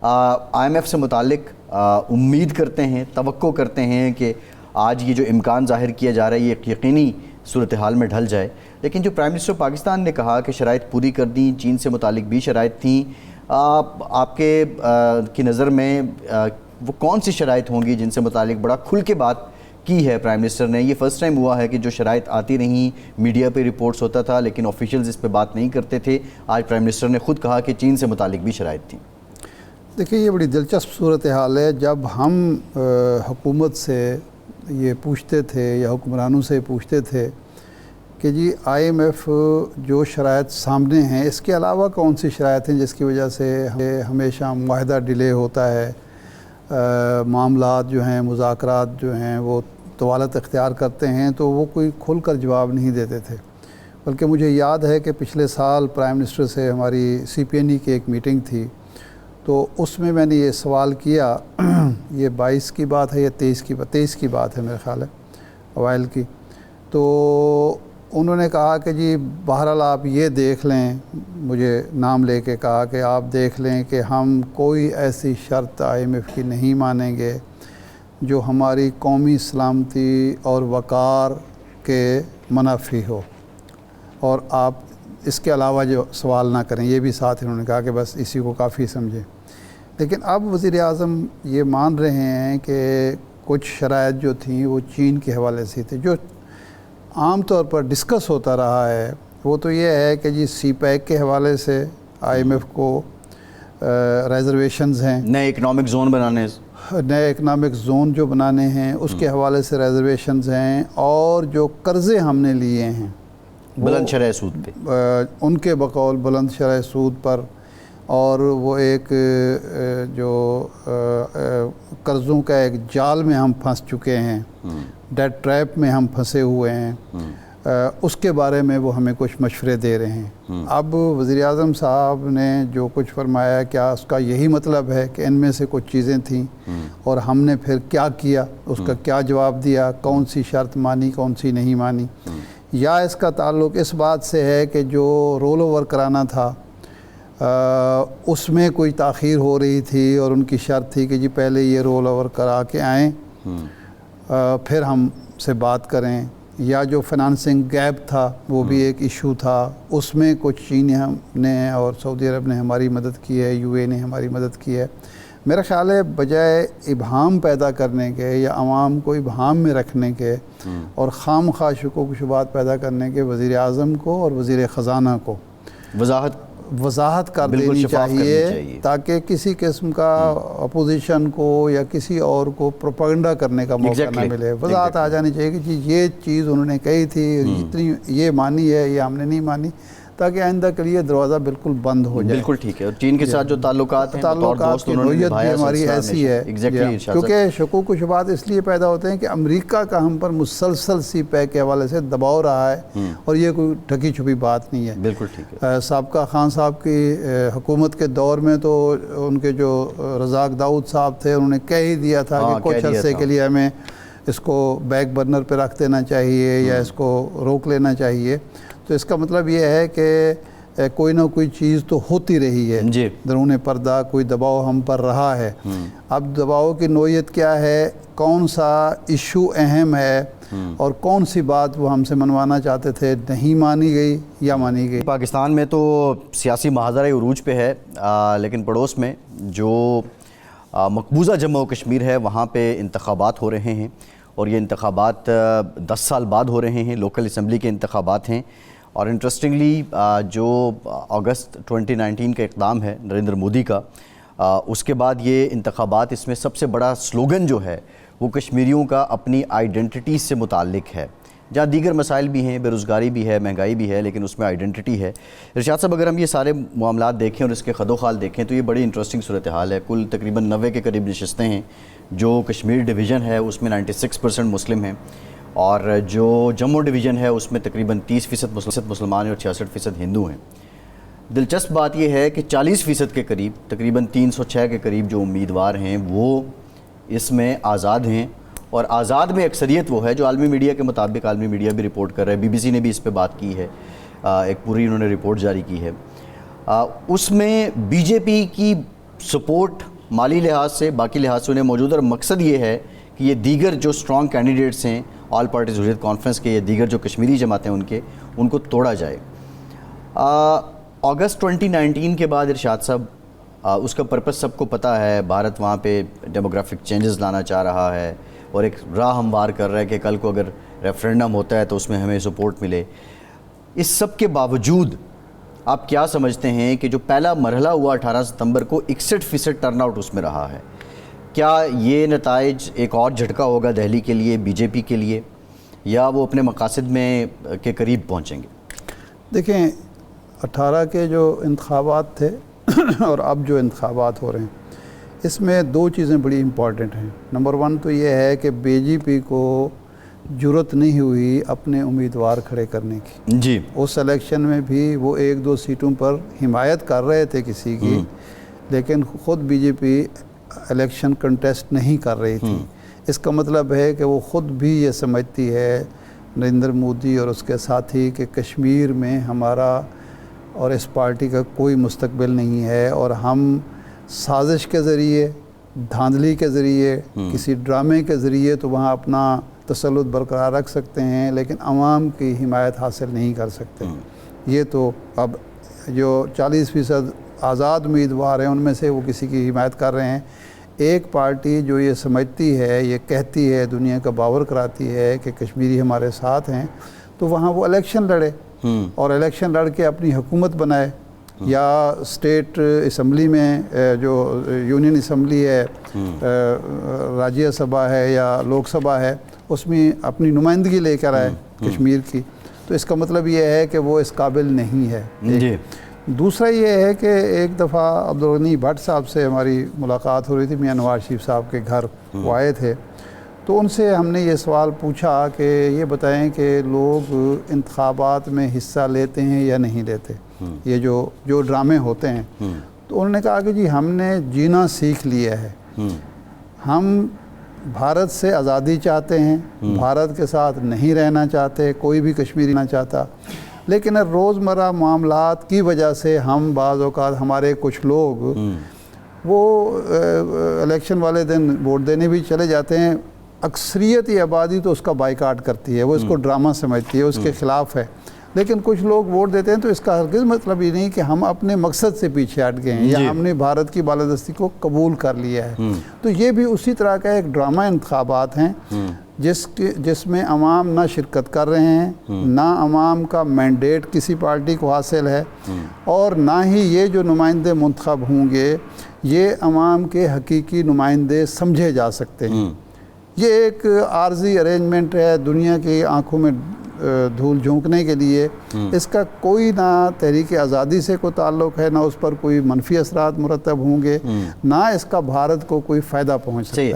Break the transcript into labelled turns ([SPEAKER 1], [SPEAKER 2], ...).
[SPEAKER 1] IMF سے متعلق امید کرتے ہیں، توقع کرتے ہیں کہ آج یہ جو امکان ظاہر کیا جا رہا ہے یہ ایک یقینی صورتحال میں ڈھل جائے، لیکن جو پرائم منسٹر پاکستان نے کہا کہ شرائط پوری کر دیں، چین سے متعلق بھی شرائط تھیں، آپ کے کی نظر میں وہ کون سی شرائط ہوں گی جن سے متعلق بڑا کھل کے بات کی ہے پرائم منسٹر نے؟ یہ فرسٹ ٹائم ہوا ہے کہ جو شرائط آتی رہیں، میڈیا پہ رپورٹس ہوتا تھا لیکن آفیشلز اس پہ بات نہیں کرتے تھے، آج پرائم منسٹر نے خود کہا کہ چین سے متعلق بھی شرائط تھیں۔
[SPEAKER 2] دیکھیے یہ بڑی دلچسپ صورتحال ہے۔ جب ہم حکومت سے یہ پوچھتے تھے یا حکمرانوں سے پوچھتے تھے کہ جی IMF جو شرائط سامنے ہیں اس کے علاوہ کون سی شرائط ہیں جس کی وجہ سے ہمیشہ معاہدہ ڈیلے ہوتا ہے، معاملات جو ہیں، مذاکرات جو ہیں وہ طوالت اختیار کرتے ہیں، تو وہ کوئی کھل کر جواب نہیں دیتے تھے۔ بلکہ مجھے یاد ہے کہ پچھلے سال پرائم منسٹر سے ہماری CPNE کی ایک میٹنگ تھی، تو اس میں نے یہ سوال کیا، یہ 22 کی بات ہے یا 23 کی بات ہے میرے خیال ہے، اوائل کی، تو انہوں نے کہا کہ جی بہرحال آپ یہ دیکھ لیں، مجھے نام لے کے کہا کہ آپ دیکھ لیں کہ ہم کوئی ایسی شرط IMF کی نہیں مانیں گے جو ہماری قومی سلامتی اور وقار کے منافی ہو، اور آپ اس کے علاوہ جو سوال نہ کریں۔ یہ بھی ساتھ انہوں نے کہا کہ بس اسی کو کافی سمجھیں۔ لیکن اب وزیر اعظم یہ مان رہے ہیں کہ کچھ شرائط جو تھیں وہ چین کے حوالے سے تھے۔ جو عام طور پر ڈسکس ہوتا رہا ہے وہ تو یہ ہے کہ جی CPEC کے حوالے سے IMF کو ریزرویشنز ہیں،
[SPEAKER 1] نئے اکنامک زون
[SPEAKER 2] جو بنانے ہیں اس کے حوالے سے ریزرویشنز ہیں، اور جو قرضے ہم نے لیے ہیں
[SPEAKER 1] بلند شرح سود پہ،
[SPEAKER 2] ان کے بقول بلند شرح سود پر، اور وہ ایک جو قرضوں کا ایک جال میں ہم پھنس چکے ہیں، ڈیٹ ٹریپ میں ہم پھنسے ہوئے ہیں، اس کے بارے میں وہ ہمیں کچھ مشورے دے رہے ہیں۔ اب وزیر اعظم صاحب نے جو کچھ فرمایا، کیا اس کا یہی مطلب ہے کہ ان میں سے کچھ چیزیں تھیں اور ہم نے پھر کیا کیا، اس کا کیا جواب دیا، کون سی شرط مانی کون سی نہیں مانی، یا اس کا تعلق اس بات سے ہے کہ جو رول اوور کرانا تھا اس میں کوئی تاخیر ہو رہی تھی اور ان کی شرط تھی کہ جی پہلے یہ رول اوور کرا کے آئیں پھر ہم سے بات کریں، یا جو فنانسنگ گیپ تھا وہ بھی ایک ایشو تھا، اس میں کچھ چین نے اور سعودی عرب نے ہماری مدد کی ہے، UAE نے ہماری مدد کی ہے۔ میرا خیال ہے بجائے ابہام پیدا کرنے کے یا عوام کو ابہام میں رکھنے کے اور خام خواہ شکوک و شبہات پیدا کرنے کے، وزیر اعظم کو اور وزیر خزانہ کو وضاحت کر دینی چاہیے تاکہ کسی قسم کا اپوزیشن کو یا کسی اور کو پروپیگنڈا کرنے کا موقع نہ ملے۔ وضاحت آ جانی چاہیے کہ جی یہ چیز انہوں نے کہی تھی، جتنی یہ مانی ہے یہ ہم نے نہیں مانی، تاکہ آئندہ کے لیے دروازہ بالکل بند ہو جائے۔
[SPEAKER 1] بالکل ٹھیک ہے۔ اور چین کے ساتھ جو تعلقات ہیں
[SPEAKER 2] کی نوعیت بھی ہماری ایسی ہے، کیونکہ شکوک و شبہات اس لیے پیدا ہوتے ہیں کہ امریکہ کا ہم پر مسلسل CPEC کے حوالے سے دباؤ رہا ہے، اور یہ کوئی ڈھکی چھپی بات نہیں ہے۔
[SPEAKER 1] بالکل ٹھیک ہے۔
[SPEAKER 2] سابقہ خان صاحب کی حکومت کے دور میں تو ان کے جو رزاق داؤد صاحب تھے انہوں نے کہہ ہی دیا تھا کہ کچھ عرصے کے لیے ہمیں اس کو بیک برنر پہ رکھ دینا چاہیے یا اس کو روک لینا چاہیے۔ تو اس کا مطلب یہ ہے کہ کوئی نہ کوئی چیز تو ہوتی رہی ہے، درون پردہ کوئی دباؤ ہم پر رہا ہے۔ اب دباؤ کی نوعیت کیا ہے، کون سا ایشو اہم ہے، اور کون سی بات وہ ہم سے منوانا چاہتے تھے نہیں مانی گئی یا مانی گئی۔
[SPEAKER 1] پاکستان میں تو سیاسی محاذرہ عروج پہ ہے، لیکن پڑوس میں جو مقبوضہ جموں و کشمیر ہے وہاں پہ انتخابات ہو رہے ہیں، اور یہ انتخابات 10 سال بعد ہو رہے ہیں، لوکل اسمبلی کے انتخابات ہیں۔ اور انٹرسٹنگلی جو اگست 2019 کا اقدام ہے نریندر مودی کا، اس کے بعد یہ انتخابات، اس میں سب سے بڑا سلوگن جو ہے وہ کشمیریوں کا اپنی آئیڈینٹی سے متعلق ہے، جہاں دیگر مسائل بھی ہیں، بے روزگاری بھی ہے، مہنگائی بھی ہے، لیکن اس میں آئیڈینٹی ہے۔ ارشاد صاحب اگر ہم یہ سارے معاملات دیکھیں اور اس کے خد و خال دیکھیں تو یہ بڑی انٹرسٹنگ صورتحال ہے۔ کل تقریباً 90 کے قریب نشستیں ہیں، جو کشمیر ڈویژن ہے اس میں 96% مسلم ہیں، اور جو جموں ڈویژن ہے اس میں تقریباً 30% مسلمان ہیں اور 66% ہندو ہیں۔ دلچسپ بات یہ ہے کہ 40% کے قریب، تقریباً 306 کے قریب جو امیدوار ہیں وہ اس میں آزاد ہیں، اور آزاد میں اکثریت وہ ہے جو عالمی میڈیا کے مطابق، عالمی میڈیا بھی رپورٹ کر رہا ہے، BBC نے بھی اس پہ بات کی ہے، ایک پوری انہوں نے رپورٹ جاری کی ہے، اس میں BJP کی سپورٹ مالی لحاظ سے باقی لحاظ سے انہیں موجود، اور مقصد یہ ہے کہ یہ دیگر جو اسٹرانگ کینڈیڈیٹس ہیں آل پارٹیز حریت کانفرنس کے، یا دیگر جو کشمیری جماعتیں ان کو توڑا جائے۔ اگست 2019 کے بعد ارشاد صاحب اس کا پرپس سب کو پتہ ہے، بھارت وہاں پہ ڈیموگرافک چینجز لانا چاہ رہا ہے اور ایک راہ ہموار کر رہا ہے کہ کل کو اگر ریفرینڈم ہوتا ہے تو اس میں ہمیں سپورٹ ملے۔ اس سب کے باوجود آپ کیا سمجھتے ہیں کہ جو پہلا مرحلہ ہوا 18 ستمبر کو 61% ٹرن آؤٹ اس میں رہا ہے، کیا یہ نتائج ایک اور جھٹکا ہوگا دہلی کے لیے، بی جے پی کے لیے، یا وہ اپنے مقاصد میں کے قریب پہنچیں گے؟
[SPEAKER 2] دیکھیں 18 کے جو انتخابات تھے اور اب جو انتخابات ہو رہے ہیں، اس میں دو چیزیں بڑی امپورٹنٹ ہیں۔ نمبر 1 تو یہ ہے کہ بی جے پی کو جرت نہیں ہوئی اپنے امیدوار کھڑے کرنے کی۔
[SPEAKER 1] جی،
[SPEAKER 2] اس الیکشن میں بھی وہ 1-2 سیٹوں پر حمایت کر رہے تھے کسی کی، لیکن خود بی جے پی الیکشن کنٹیسٹ نہیں کر رہی تھی۔ اس کا مطلب ہے کہ وہ خود بھی یہ سمجھتی ہے نریندر مودی اور اس کے ساتھی کہ کشمیر میں ہمارا اور اس پارٹی کا کوئی مستقبل نہیں ہے، اور ہم سازش کے ذریعے، دھاندلی کے ذریعے، کسی ڈرامے کے ذریعے تو وہاں اپنا تسلط برقرار رکھ سکتے ہیں، لیکن عوام کی حمایت حاصل نہیں کر سکتے۔ یہ تو اب جو 40% آزاد امیدوار ہیں ان میں سے وہ کسی کی حمایت کر رہے ہیں۔ ایک پارٹی جو یہ سمجھتی ہے، یہ کہتی ہے، دنیا کا باور کراتی ہے کہ کشمیری ہمارے ساتھ ہیں، تو وہاں وہ الیکشن لڑے اور الیکشن لڑ کے اپنی حکومت بنائے، یا اسٹیٹ اسمبلی میں جو یونین اسمبلی ہے، راجیہ سبھا ہے یا لوک سبھا ہے، اس میں اپنی نمائندگی لے کر آئے کشمیر کی۔ تو اس کا مطلب یہ ہے کہ وہ اس قابل نہیں ہے۔
[SPEAKER 1] جی،
[SPEAKER 2] دوسرا یہ ہے کہ ایک دفعہ عبدالغنی بھٹ صاحب سے ہماری ملاقات ہو رہی تھی، میاں نواز شریف صاحب کے گھر وہ آئے تھے، تو ان سے ہم نے یہ سوال پوچھا کہ یہ بتائیں کہ لوگ انتخابات میں حصہ لیتے ہیں یا نہیں لیتے، یہ جو ڈرامے ہوتے ہیں۔ تو انہوں نے کہا کہ جی ہم نے جینا سیکھ لیا ہے، ہم بھارت سے آزادی چاہتے ہیں، بھارت کے ساتھ نہیں رہنا چاہتے، کوئی بھی کشمیری نہ چاہتا، لیکن روزمرہ معاملات کی وجہ سے ہم بعض اوقات ہمارے کچھ لوگ وہ الیکشن والے دن ووٹ دینے بھی چلے جاتے ہیں، اکثریت آبادی تو اس کا بائیکاٹ کرتی ہے، وہ اس کو ڈرامہ سمجھتی ہے، اس کے خلاف ہے، لیکن کچھ لوگ ووٹ دیتے ہیں۔ تو اس کا ہرگز مطلب یہ نہیں کہ ہم اپنے مقصد سے پیچھے ہٹ گئے ہیں یا ہم نے بھارت کی بالادستی کو قبول کر لیا ہے۔ تو یہ بھی اسی طرح کا ایک ڈرامہ انتخابات ہیں جس میں عوام نہ شرکت کر رہے ہیں، نہ عوام کا مینڈیٹ کسی پارٹی کو حاصل ہے، اور نہ ہی یہ جو نمائندے منتخب ہوں گے یہ عوام کے حقیقی نمائندے سمجھے جا سکتے ہیں۔ یہ ایک عارضی ارینجمنٹ ہے دنیا کی آنکھوں میں دھول جھونکنے کے لیے۔ اس کا کوئی نہ تحریک آزادی سے کوئی تعلق ہے، نہ اس پر کوئی منفی اثرات مرتب ہوں گے، نہ اس کا بھارت کو کوئی فائدہ پہنچ سکتا ہے۔